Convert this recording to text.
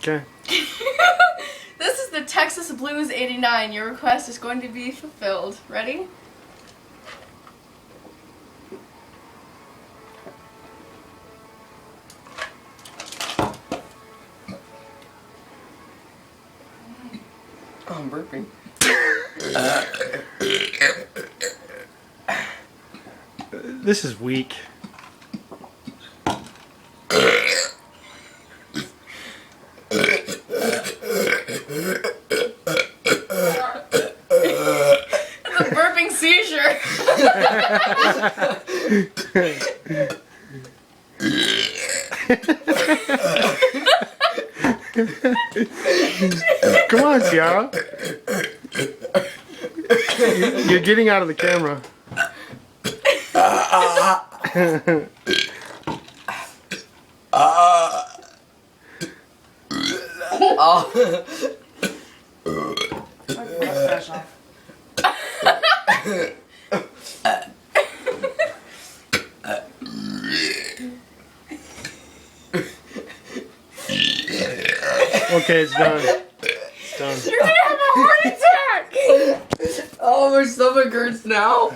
Okay. This is the Texas Blues 89. Your request is going to be fulfilled. Ready? Oh, I'm burping. This is weak. The burping seizure. Come on, Ciara. You're getting out of the camera. Okay, it's done. It's done. You're gonna have a heart attack. Oh, my stomach hurts now.